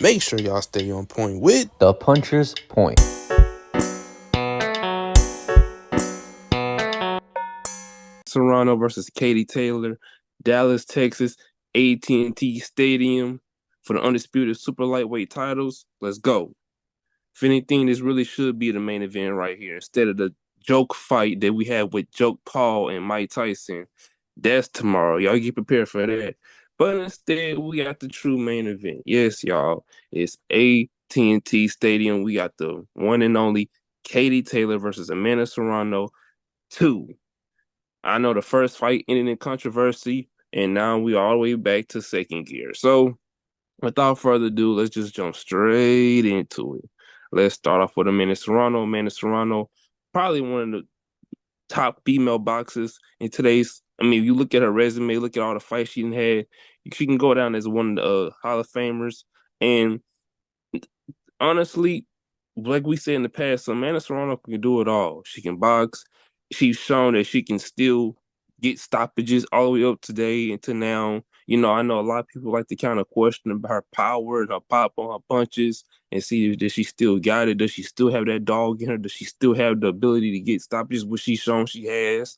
Make sure y'all stay on point with The Puncher's Point. Serrano versus Katie Taylor, Dallas, Texas, AT&T Stadium for the undisputed super lightweight titles. Let's go. If anything, this really should be the main event right here instead of the joke fight that we had with Joke Paul and Mike Tyson. That's tomorrow. Y'all get prepared for that. But instead, we got the true main event. Yes, y'all. It's AT&T Stadium. We got the one and only Katie Taylor versus Amanda Serrano 2. I know the first fight ended in controversy, and now we all the way back to second gear. So, without further ado, let's just jump straight into it. Let's start off with Amanda Serrano. Amanda Serrano, probably one of the top female boxers in today's. I mean, you look at her resume, look at all the fights she had. She can go down as one of the Hall of Famers. And honestly, like we said in the past, Amanda Serrano can do it all. She can box. She's shown that she can still get stoppages all the way up today and to now. I know a lot of people like to kind of question about her power and her pop on her punches and see if she still got it. Does she still have that dog in her? Does she still have the ability to get stoppages, which she's shown she has?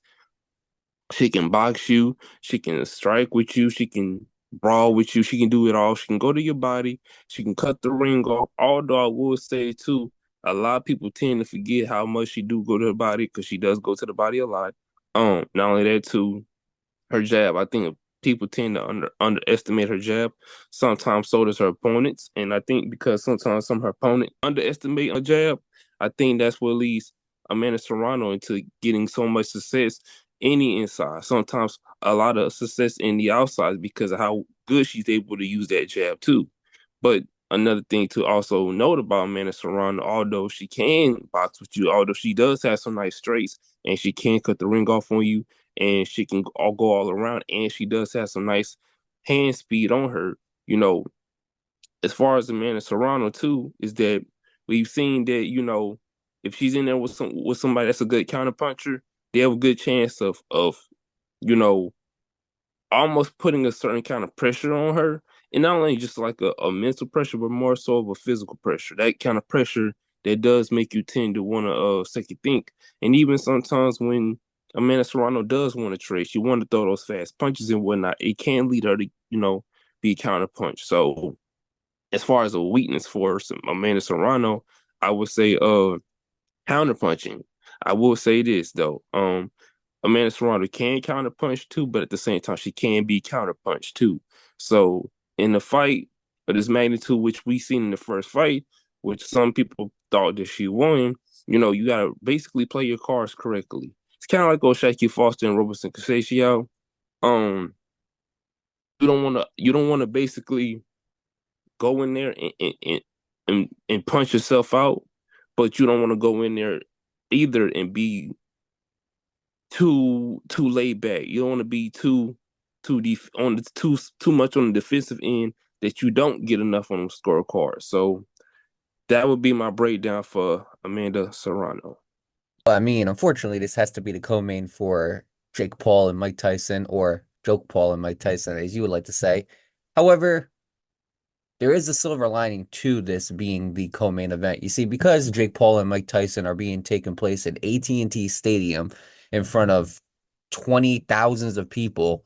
She can box you. She can strike with you. She can brawl with you. She can do it all. She can go to your body. She can cut the ring off. Although I will say too, a lot of people tend to forget how much she do go to her body because she does go to the body a lot. Not only that too, her jab. I think people tend to underestimate her jab. Sometimes so does her opponents, and I think because sometimes some of her opponents underestimate her jab, I think that's what leads Amanda Serrano into getting so much success in the inside. Sometimes a lot of success in the outside because of how good she's able to use that jab too. But another thing to also note about Amanda Serrano, although she can box with you, although she does have some nice straights and she can cut the ring off on you, and she can all go all around, and she does have some nice hand speed on her. You know, as far as Amanda Serrano too, is that we've seen that if she's in there with somebody that's a good counter puncher, they have a good chance of you know almost putting a certain kind of pressure on her, and not only just like a mental pressure, but more so of a physical pressure. That kind of pressure that does make you tend to want to second think, and even sometimes when Amanda Serrano does want to trade, she want to throw those fast punches and whatnot. It can lead her to be counter punch. So as far as a weakness for Amanda Serrano, I would say counter punching. I will say this though. Amanda Serrano can counter punch too, but at the same time, she can be counter punched too. So in the fight of this magnitude, which we seen in the first fight, which some people thought that she won, you gotta basically play your cards correctly. It's kind of like O'Shaquie Foster and Robertson Casaccio. Um, you don't wanna basically go in there and punch yourself out, but you don't want to go in there either and be too laid back. You don't want to be on the too much on the defensive end that you don't get enough on the scorecard. So that would be my breakdown for Amanda Serrano. I mean, unfortunately, this has to be the co-main for Jake Paul and Mike Tyson, or Joke Paul and Mike Tyson, as you would like to say. However, there is a silver lining to this being the co-main event. You see, because Jake Paul and Mike Tyson are being taken place at AT&T Stadium in front of 20,000s of people,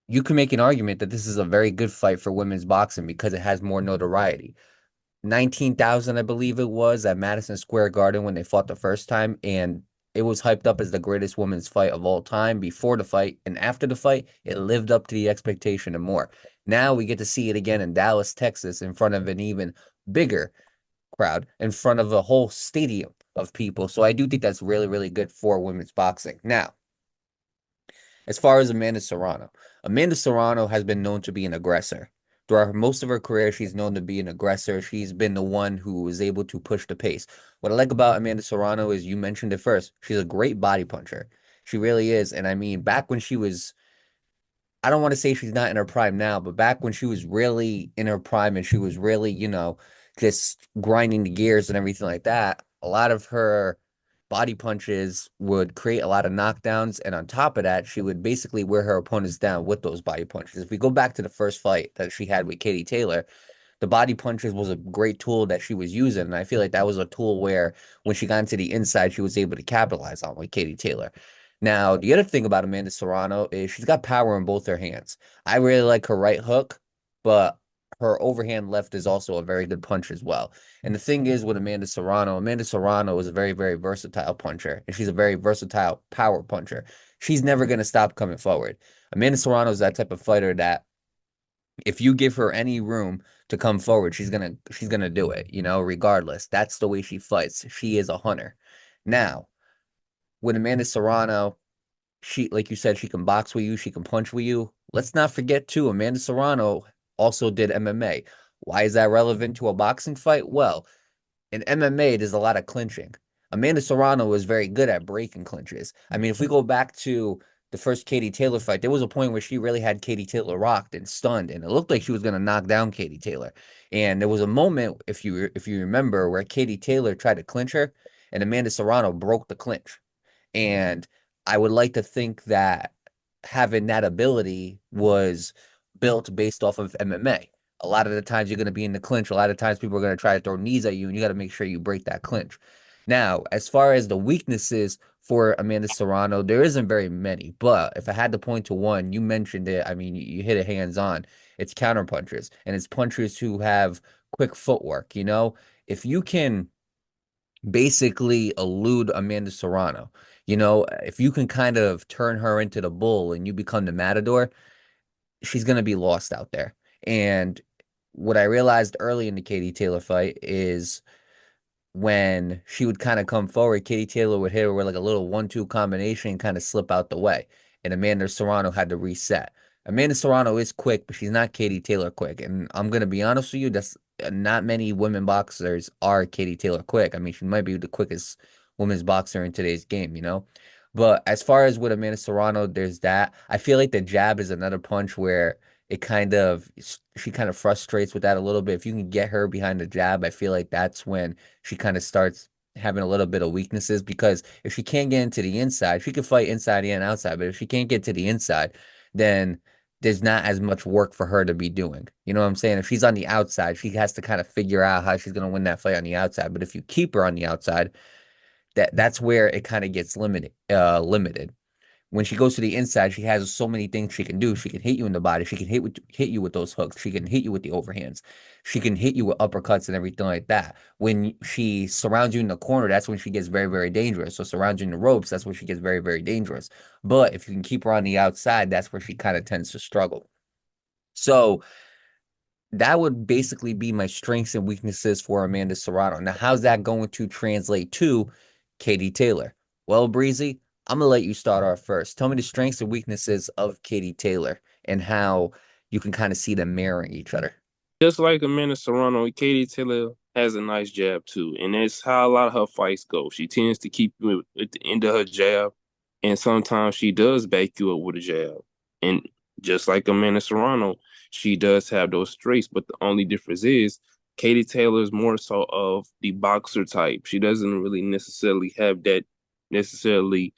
you can make an argument that this is a very good fight for women's boxing because it has more notoriety. 19,000, I believe it was, at Madison Square Garden when they fought the first time, and it was hyped up as the greatest women's fight of all time before the fight, and after the fight, it lived up to the expectation and more. Now we get to see it again in Dallas, Texas, in front of an even bigger crowd, in front of a whole stadium of people. So I do think that's really, really good for women's boxing. Now, as far as Amanda Serrano has been known to be an aggressor. Throughout most of her career, she's known to be an aggressor. She's been the one who is able to push the pace. What I like about Amanda Serrano is you mentioned it first. She's a great body puncher. She really is. And I mean, back when she was, I don't want to say she's not in her prime now, but back when she was really in her prime and she was really, just grinding the gears and everything like that, a lot of her body punches would create a lot of knockdowns. And on top of that, she would basically wear her opponents down with those body punches. If we go back to the first fight that she had with Katie Taylor, the body punches was a great tool that she was using. And I feel like that was a tool where when she got into the inside, she was able to capitalize on like Katie Taylor. Now, the other thing about Amanda Serrano is she's got power in both her hands. I really like her right hook, but her overhand left is also a very good punch as well. And the thing is with Amanda Serrano is a very, very versatile puncher, and she's a very versatile power puncher. She's never going to stop coming forward. Amanda Serrano is that type of fighter that if you give her any room to come forward, she's gonna do it, regardless. That's the way she fights. She is a hunter. Now, with Amanda Serrano, she, like you said, she can box with you, she can punch with you. Let's not forget too, Amanda Serrano also did MMA. Why is that relevant to a boxing fight? Well, in MMA, there's a lot of clinching. Amanda Serrano was very good at breaking clinches. I mean, if we go back to the first Katie Taylor fight, there was a point where she really had Katie Taylor rocked and stunned, and it looked like she was going to knock down Katie Taylor. And there was a moment, if you remember, where Katie Taylor tried to clinch her, and Amanda Serrano broke the clinch. And I would like to think that having that ability was built based off of MMA. A lot of the times you're going to be in the clinch. A lot of times people are going to try to throw knees at you, and you got to make sure you break that clinch. Now, as far as the weaknesses for Amanda Serrano, there isn't very many. But if I had to point to one, you mentioned it. I mean, you hit it hands on. It's counter punchers, and it's punchers who have quick footwork. If you can basically elude Amanda Serrano, if you can kind of turn her into the bull and you become the matador, she's going to be lost out there. And what I realized early in the Katie Taylor fight is when she would kind of come forward, Katie Taylor would hit her with like a little 1-2 combination and kind of slip out the way. And Amanda Serrano had to reset. Amanda Serrano is quick, but she's not Katie Taylor quick. And I'm going to be honest with you, that's not many women boxers are Katie Taylor quick. I mean, she might be the quickest women's boxer in today's game. But as far as with Amanda Serrano, there's that. I feel like the jab is another punch where she kind of frustrates with that a little bit. If you can get her behind the jab, I feel like that's when she kind of starts having a little bit of weaknesses, because if she can't get into the inside, she can fight inside and outside, but if she can't get to the inside, then there's not as much work for her to be doing. You know what I'm saying? If she's on the outside, she has to kind of figure out how she's going to win that fight on the outside. But if you keep her on the outside, that's where it kind of gets limited. When she goes to the inside, she has so many things she can do. She can hit you in the body. She can hit you with those hooks. She can hit you with the overhands. She can hit you with uppercuts and everything like that. When she surrounds you in the corner, that's when she gets very, very dangerous. So surrounds you in the ropes, that's when she gets very, very dangerous. But if you can keep her on the outside, that's where she kind of tends to struggle. So that would basically be my strengths and weaknesses for Amanda Serrano. Now, how's that going to translate to Katie Taylor? Well, Breezy, I'm gonna let you start off first. Tell me the strengths and weaknesses of Katie Taylor and how you can kind of see them mirroring each other. Just like Amanda Serrano, Katie Taylor has a nice jab too, and that's how a lot of her fights go. She tends to keep you at the end of her jab, and sometimes she does back you up with a jab. And just like Amanda Serrano, she does have those straights, but the only difference is Katie Taylor is more so of the boxer type. She doesn't really necessarily have that necessarily,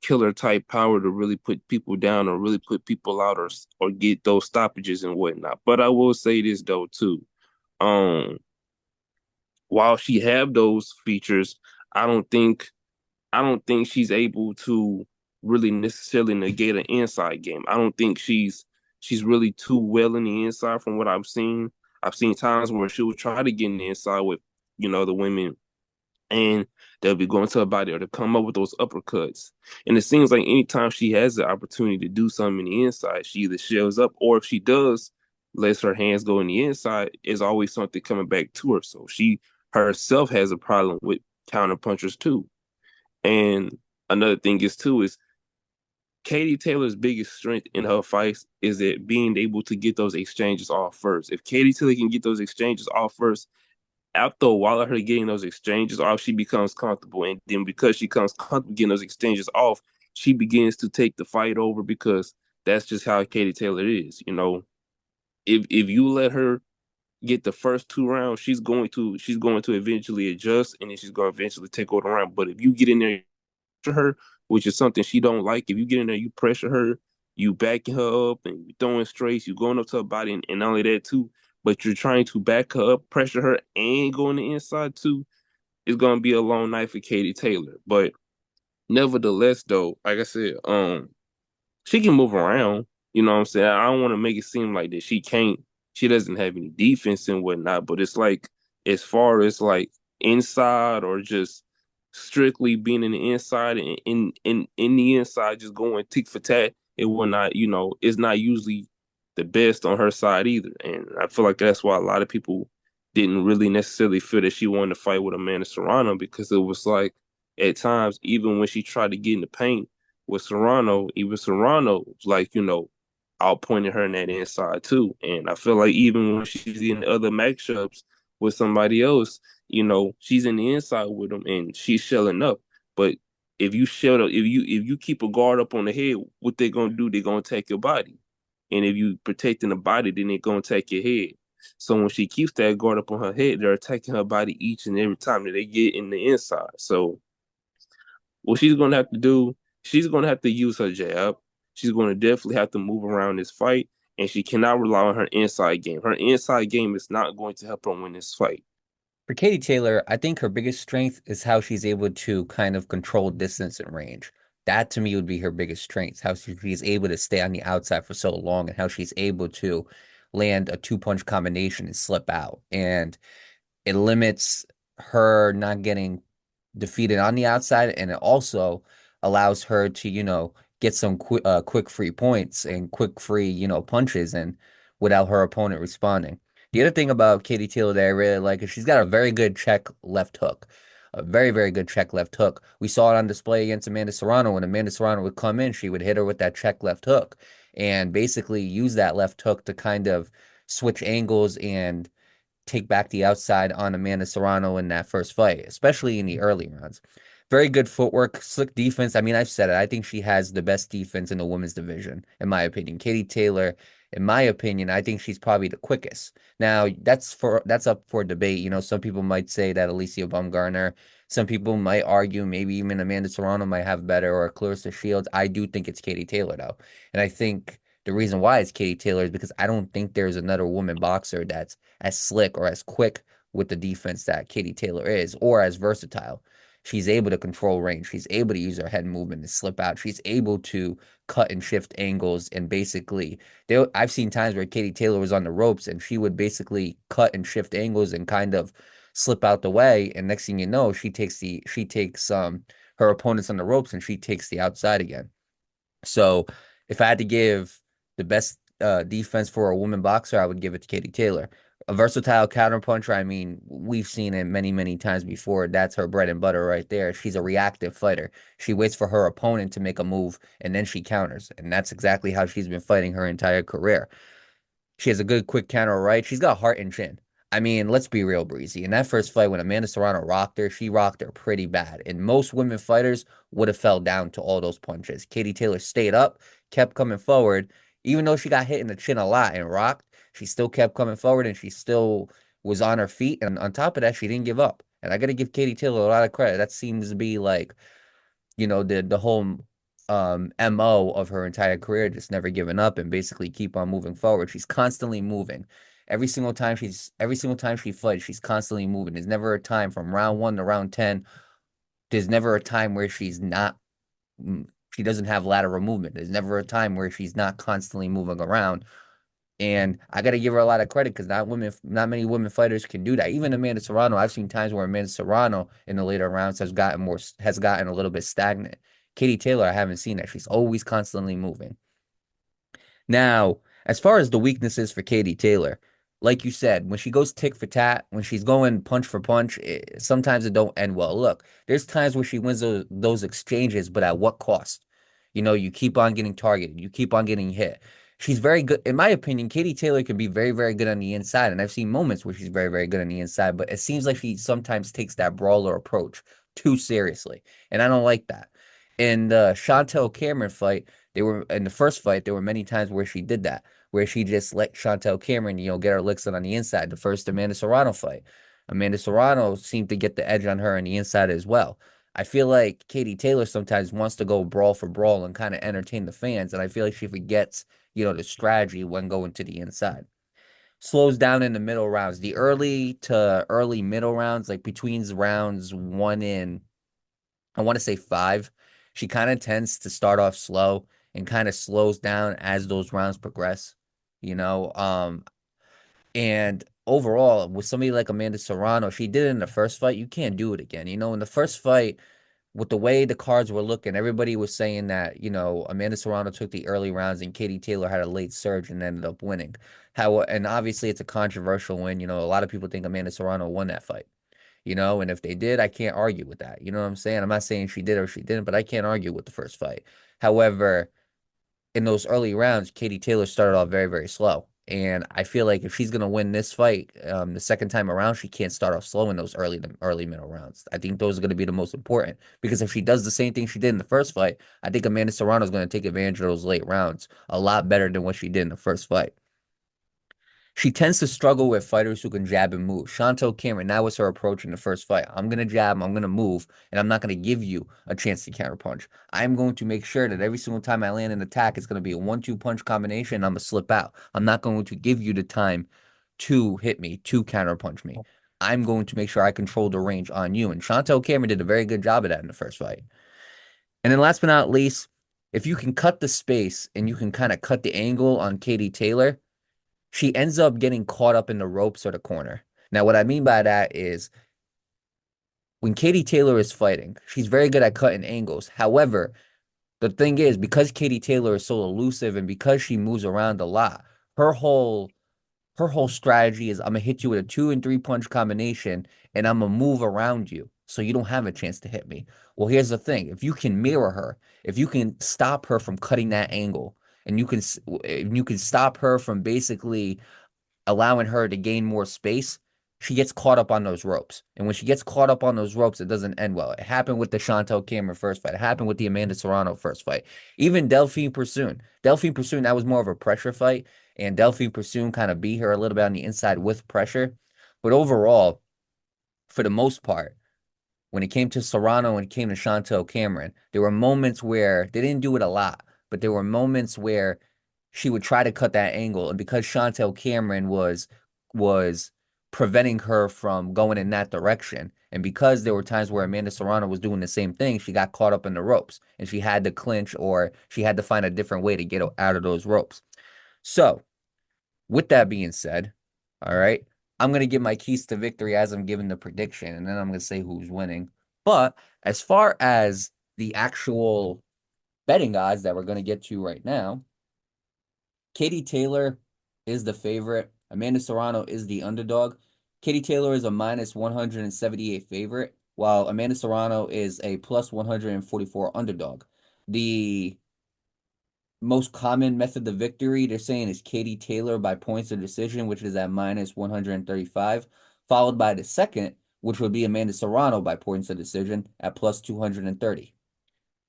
killer type power to really put people down or really put people out or get those stoppages and whatnot. But I will say this though too. Um, while she have those features, I don't think I don't think she's able to really necessarily negate an inside game. I don't think she's really too well in the inside from what I've seen. I've seen times where she'll try to get in the inside with, the women, and they'll be going to her body or to come up with those uppercuts. And it seems like anytime she has the opportunity to do something in the inside, she either shows up, or if she does, lets her hands go in the inside, is always something coming back to her. So she herself has a problem with counter punchers too. And another thing is Katie Taylor's biggest strength in her fights is that being able to get those exchanges off first. If Katie Taylor can get those exchanges off first, after a while of her getting those exchanges off, she becomes comfortable. And then because she becomes comfortable getting those exchanges off, she begins to take the fight over, because that's just how Katie Taylor is. If you let her get the first 2 rounds, she's going to eventually adjust, and then she's going to eventually take over the round. But if you get in there her, which is something she don't like. If you get in there, you pressure her, you backing her up, and you throwing straights, you going up to her body, and not only that too, but you're trying to back her up, pressure her, and go on the inside too, it's gonna be a long night for Katie Taylor. But nevertheless, though, like I said, she can move around. You know what I'm saying? I don't want to make it seem like that she can't. She doesn't have any defense and whatnot. But it's like as far as like inside or just strictly being in the inside and in the inside, just going tick for tat and whatnot. It's not usually the best on her side either. And I feel like that's why a lot of people didn't really necessarily feel that she wanted to fight with Amanda Serrano because it was like at times, even when she tried to get in the paint with Serrano, even Serrano was like, outpointing her in that inside too. And I feel like even when she's in other matchups with somebody else, she's in the inside with them and she's shelling up. But if you keep a guard up on the head, what they're gonna do, they're gonna attack your body. And if you protecting the body, then they're gonna attack your head. So when she keeps that guard up on her head, they're attacking her body each and every time that they get in the inside. So what she's going to have to do, she's going to have to use her jab. She's going to definitely have to move around this fight, and she cannot rely on her inside game. Her inside game is not going to help her win this fight. For Katie Taylor, I think her biggest strength is how she's able to kind of control distance and range. That to me would be her biggest strength, how she's able to stay on the outside for so long and how she's able to land a two-punch combination and slip out. And it limits her not getting defeated on the outside, and it also allows her to, get some quick free points and quick free, punches and without her opponent responding. The other thing about Katie Taylor that I really like is she's got a very good check left hook. A very, very good check left hook. We saw it on display against Amanda Serrano. When Amanda Serrano would come in, she would hit her with that check left hook and basically use that left hook to kind of switch angles and take back the outside on Amanda Serrano in that first fight, especially in the early rounds. Very good footwork, slick defense. I mean, I've said it. I think she has the best defense in the women's division, in my opinion. Katie Taylor, in my opinion, I think she's probably the quickest. Now, that's up for debate. Some people might say that Alicia Baumgartner. Some people might argue maybe even Amanda Serrano might have better or Clarissa Shields. I do think it's Katie Taylor though, and I think the reason why it's Katie Taylor is because I don't think there's another woman boxer that's as slick or as quick with the defense that Katie Taylor is, or as versatile. She's able to control range. She's able to use her head movement to slip out. She's able to cut and shift angles. And basically, I've seen times where Katie Taylor was on the ropes and she would basically cut and shift angles and kind of slip out the way. And next thing you know, she takes her opponents on the ropes and she takes the outside again. So if I had to give the best defense for a woman boxer, I would give it to Katie Taylor. A versatile counterpuncher, I mean, we've seen it many, many times before. That's her bread and butter right there. She's a reactive fighter. She waits for her opponent to make a move and then she counters. And that's exactly how she's been fighting her entire career. She has a good quick counter right. She's got heart and chin. I mean, let's be real, Breezy. In that first fight, when Amanda Serrano rocked her, she rocked her pretty bad. And most women fighters would have fell down to all those punches. Katie Taylor stayed up, kept coming forward. Even though she got hit in the chin a lot and rocked, she still kept coming forward and she still was on her feet. And on top of that, she didn't give up. And I got to give Katie Taylor a lot of credit. That seems to be like the whole MO of her entire career, just never giving up and basically keep on moving forward. She's constantly moving. Every single time she fights, she's constantly moving. There's never a time from round 1 to round 10. There's never a time where she doesn't have lateral movement. There's never a time where she's not constantly moving around. And I got to give her a lot of credit because not many women fighters can do that. Even Amanda Serrano, I've seen times where Amanda Serrano in the later rounds has gotten a little bit stagnant. Katie Taylor, I haven't seen that. She's always constantly moving. Now, as far as the weaknesses for Katie Taylor, like you said, when she goes tick for tat, when she's going punch for punch, sometimes it don't end well. Look, there's times where she wins those exchanges, but at what cost? You keep on getting targeted, you keep on getting hit. She's very good, in my opinion. Katie Taylor can be very, very good on the inside, and I've seen moments where she's very, very good on the inside. But it seems like she sometimes takes that brawler approach too seriously, and I don't like that. In the Chantel Cameron fight, in the first fight, there were many times where she did that, where she just let Chantel Cameron, get her licks in on the inside. The first Amanda Serrano fight, Amanda Serrano seemed to get the edge on her on the inside as well. I feel like Katie Taylor sometimes wants to go brawl for brawl and kind of entertain the fans, and I feel like she forgets, the strategy when going to the inside. slows down in the middle rounds. The early to early middle rounds, like between rounds 1 and I want to say 5, she kind of tends to start off slow and kind of slows down as those rounds progress, you know. And overall, with somebody like Amanda Serrano, she did it in the first fight. You can't do it again. You know, in the first fight, with the way the cards were looking, everybody was saying that, Amanda Serrano took the early rounds and Katie Taylor had a late surge and ended up winning. And obviously it's a controversial win. A lot of people think Amanda Serrano won that fight, and if they did, I can't argue with that. You know what I'm saying? I'm not saying she did or she didn't, but I can't argue with the first fight. However, in those early rounds, Katie Taylor started off very, very slow. And I feel like if she's gonna win this fight, the second time around, she can't start off slow in those early middle rounds. I think those are gonna be the most important because if she does the same thing she did in the first fight, I think Amanda Serrano is gonna take advantage of those late rounds a lot better than what she did in the first fight. She tends to struggle with fighters who can jab and move. Chantel Cameron, that was her approach in the first fight. I'm going to jab, I'm going to move, and I'm not going to give you a chance to counterpunch. I'm going to make sure that every single time I land an attack, it's going to be a 1-2 punch combination. I'm going to slip out. I'm not going to give you the time to hit me, to counterpunch me. I'm going to make sure I control the range on you. And Chantel Cameron did a very good job of that in the first fight. And then last but not least, if you can cut the space and you can kind of cut the angle on Katie Taylor, she ends up getting caught up in the ropes or the corner. Now, what I mean by that is when Katie Taylor is fighting, she's very good at cutting angles. However, the thing is, because Katie Taylor is so elusive and because she moves around a lot, her whole her whole strategy is I'm gonna hit you with a 2 and 3 punch combination and I'm gonna move around you so you don't have a chance to hit me. Well, here's the thing. If you can mirror her, if you can stop her from cutting that angle, and you can stop her from basically allowing her to gain more space, she gets caught up on those ropes. And when she gets caught up on those ropes, it doesn't end well. It happened with the Chantel Cameron first fight. It happened with the Amanda Serrano first fight. Even Delphine Pursoon. Delphine Pursoon, that was more of a pressure fight. And Delphine Pursoon kind of beat her a little bit on the inside with pressure. But overall, for the most part, when it came to Serrano and it came to Chantel Cameron, there were moments where they didn't do it a lot, but there were moments where she would try to cut that angle, and because Chantel Cameron was preventing her from going in that direction, and because there were times where Amanda Serrano was doing the same thing, she got caught up in the ropes, and she had to clinch or she had to find a different way to get out of those ropes. So with that being said, all right, I'm going to give my keys to victory as I'm giving the prediction, and then I'm going to say who's winning. But as far as the actual betting odds that we're going to get to right now, Katie Taylor is the favorite. Amanda Serrano is the underdog. Katie Taylor is a minus 178 favorite, while Amanda Serrano is a plus 144 underdog. The most common method of victory they're saying is Katie Taylor by points of decision, which is at minus 135, followed by the second, which would be Amanda Serrano by points of decision at plus 230.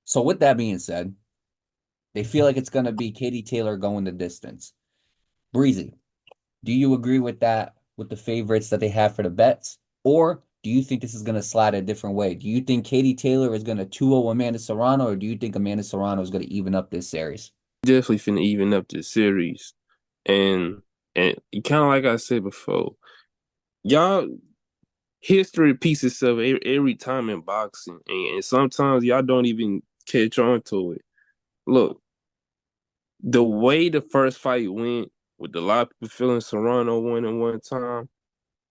So with that being said, they feel like it's going to be Katie Taylor going the distance. Breezy, do you agree with that, with the favorites that they have for the bets? Or do you think this is going to slide a different way? Do you think Katie Taylor is going to 2-0 Amanda Serrano, or do you think Amanda Serrano is going to even up this series? Definitely finna even up this series. And and kind of like I said before, y'all history repeats itself every time in boxing, and sometimes y'all don't even catch on to it. Look, the way the first fight went, with a lot of people feeling Serrano winning one time,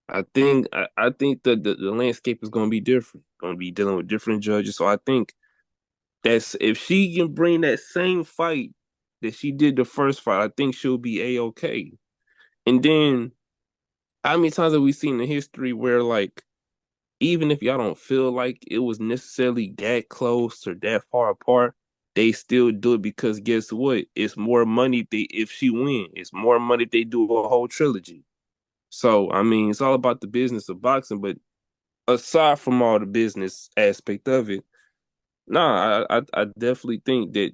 I think the landscape is gonna be different. Gonna be dealing with different judges. So I think that's if she can bring that same fight that she did the first fight, I think she'll be A-okay. And then how many times have we seen in history where like even if y'all don't feel like it was necessarily that close or that far apart, they still do it because guess what? It's more money if she win. It's more money if they do a whole trilogy. So I mean, it's all about the business of boxing. But aside from all the business aspect of it, nah, I definitely think that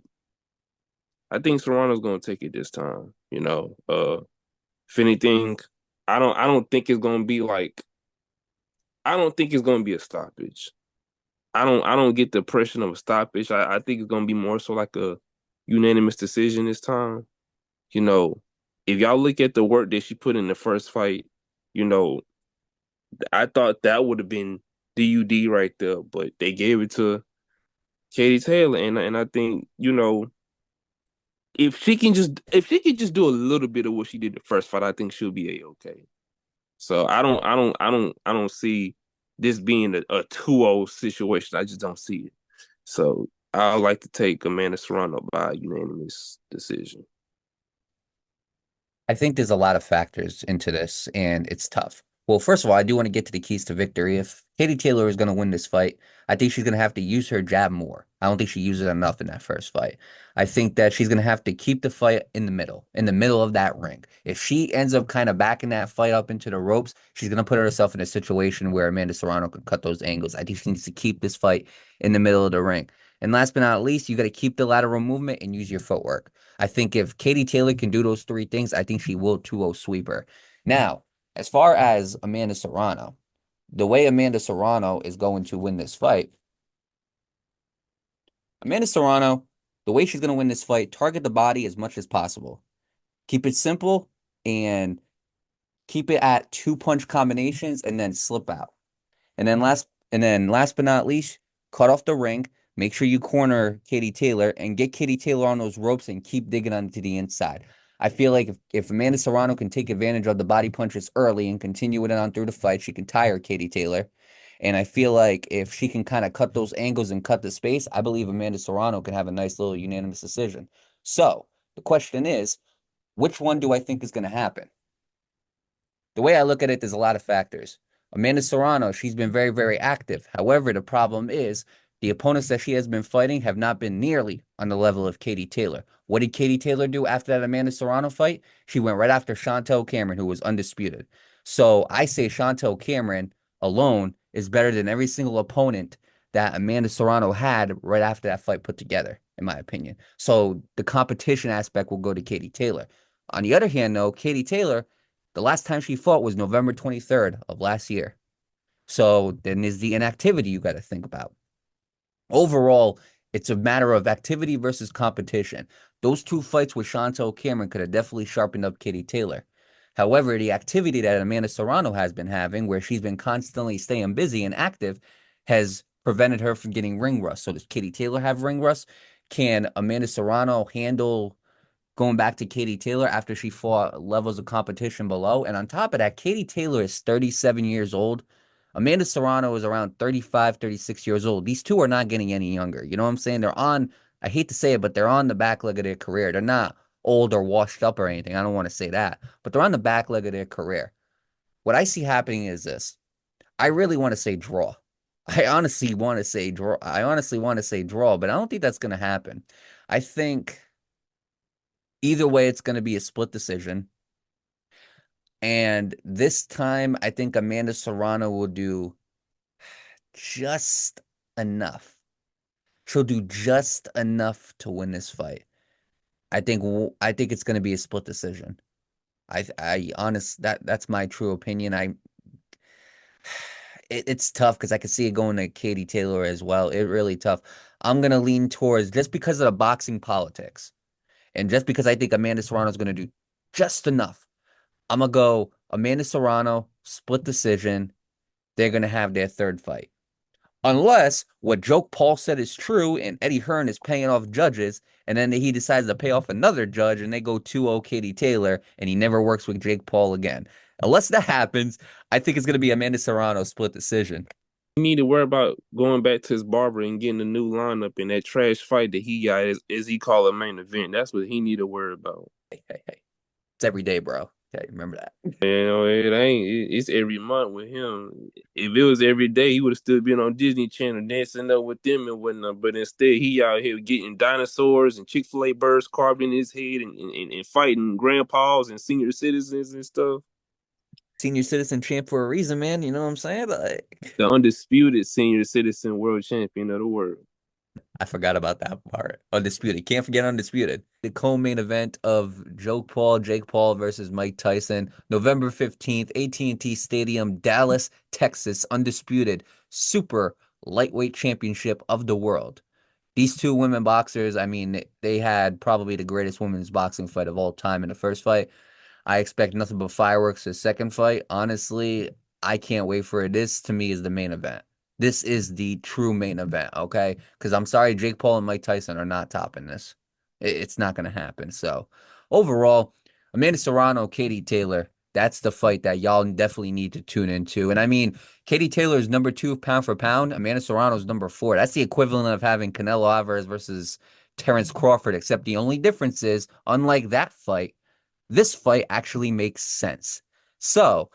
I think Serrano's gonna take it this time. If anything, I don't think it's gonna be like I don't think it's gonna be a stoppage. I don't get the impression of a stoppage. I think it's gonna be more so like a unanimous decision this time. You know, if y'all look at the work that she put in the first fight, you know, I thought that would have been DUD right there, but they gave it to Katie Taylor, and I think if she can just do a little bit of what she did the first fight, I think she'll be a-okay. So I don't see this being a 2-0 situation. I just don't see it. So I would like to take Amanda Serrano by unanimous decision. I think there's a lot of factors into this, and it's tough. Well, first of all, I do want to get to the keys to victory. If Katie Taylor is going to win this fight, I think she's going to have to use her jab more. I don't think she used it enough in that first fight. I think that she's going to have to keep the fight in the middle of that ring. If she ends up kind of backing that fight up into the ropes, she's going to put herself in a situation where Amanda Serrano can cut those angles. I think she needs to keep this fight in the middle of the ring. And last but not least, you got to keep the lateral movement and use your footwork. I think if Katie Taylor can do those three things, I think she will 2-0 sweep her. Now, as far as Amanda Serrano, the way Amanda Serrano is going to win this fight, Amanda Serrano, the way she's going to win this fight, target the body as much as possible. Keep it simple and keep it at two punch combinations and then slip out. And then last but not least, cut off the ring. Make sure you corner Katie Taylor and get Katie Taylor on those ropes and keep digging onto the inside. I feel like if Amanda Serrano can take advantage of the body punches early and continue it on through the fight, she can tire Katie Taylor. And I feel like if she can kind of cut those angles and cut the space, I believe Amanda Serrano can have a nice little unanimous decision. So the question is, which one do I think is going to happen? The way I look at it, there's a lot of factors. Amanda Serrano, she's been very, very active. However, the problem is the opponents that she has been fighting have not been nearly on the level of Katie Taylor. What did Katie Taylor do after that Amanda Serrano fight? She went right after Chantel Cameron, who was undisputed. So I say Chantel Cameron alone is better than every single opponent that Amanda Serrano had right after that fight put together, in my opinion. So the competition aspect will go to Katie Taylor. On the other hand, though, Katie Taylor, the last time she fought was November 23rd of last year. So then there's the inactivity you got to think about. Overall, it's a matter of activity versus competition. Those two fights with Chantel Cameron could have definitely sharpened up Katie Taylor. However, the activity that Amanda Serrano has been having, where she's been constantly staying busy and active, has prevented her from getting ring rust. So does Katie Taylor have ring rust? Can Amanda Serrano handle going back to Katie Taylor after she fought levels of competition below? And on top of that, Katie Taylor is 37 years old. Amanda Serrano is around 35, 36 years old. These two are not getting any younger. You know what I'm saying? They're on, I hate to say it, but they're on the back leg of their career. They're not old or washed up or anything. I don't want to say that, but they're on the back leg of their career. What I see happening is this. I really want to say draw. I honestly want to say draw. I honestly want to say draw, but I don't think that's going to happen. I think either way, it's going to be a split decision. And this time, I think Amanda Serrano will do just enough. She'll do just enough to win this fight. I think it's going to be a split decision. I honest that's my true opinion. It's tough because I can see it going to Katie Taylor as well. It really tough. I'm gonna lean towards just because of the boxing politics, and just because I think Amanda Serrano is gonna do just enough. I'm gonna go Amanda Serrano, split decision. They're gonna have their third fight. Unless what Joke Paul said is true and Eddie Hearn is paying off judges, and then he decides to pay off another judge and they go 2-0 Katie Taylor and he never works with Jake Paul again. Unless that happens, I think it's gonna be Amanda Serrano split decision. He need to worry about going back to his barber and getting a new lineup in that trash fight that he got, as he call a main event. That's what he need to worry about. Hey. It's every day, bro. Okay, remember that. You know, it ain't. It's every month with him. If it was every day, he would have still been on Disney Channel dancing up with them and whatnot. But instead, he out here getting dinosaurs and Chick-fil-A birds carved in his head and fighting grandpas and senior citizens and stuff. Senior citizen champ for a reason, man. You know what I'm saying? Like, The undisputed senior citizen world champion of the world. I forgot about that part. Undisputed. Can't forget Undisputed. The co-main event of Jake Paul versus Mike Tyson, November 15th, AT&T Stadium, Dallas, Texas. Undisputed super lightweight championship of the world. These two women boxers, I mean, they had probably the greatest women's boxing fight of all time in the first fight. I expect nothing but fireworks. His second fight, honestly, I can't wait for it. This to me is the main event. This is the true main event, okay? Because I'm sorry, Jake Paul and Mike Tyson are not topping this. It's not going to happen. So, overall, Amanda Serrano, Katie Taylor, that's the fight that y'all definitely need to tune into. And I mean, Katie Taylor is number 2 pound for pound. Amanda Serrano is number 4. That's the equivalent of having Canelo Alvarez versus Terrence Crawford, except the only difference is, unlike that fight, this fight actually makes sense. So,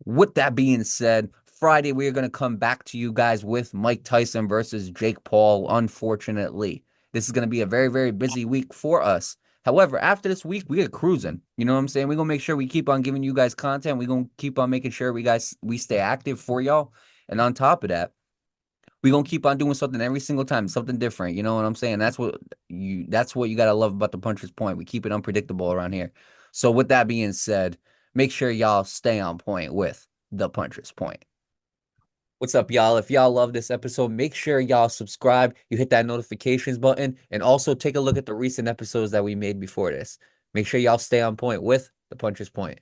with that being said, Friday we are going to come back to you guys with Mike Tyson versus Jake Paul, unfortunately. This is going to be a very, very busy week for us. However, after this week, we get cruising. You know what I'm saying? We're going to make sure we keep on giving you guys content. We're going to keep on making sure we stay active for y'all. And on top of that, we're going to keep on doing something every single time, something different. You know what I'm saying? That's what you got to love about the Puncher's Point. We keep it unpredictable around here. So with that being said, make sure y'all stay on point with the Puncher's Point. What's up, y'all? If y'all love this episode, make sure y'all subscribe. You hit that notifications button and also take a look at the recent episodes that we made before this. Make sure y'all stay on point with the Puncher's Point.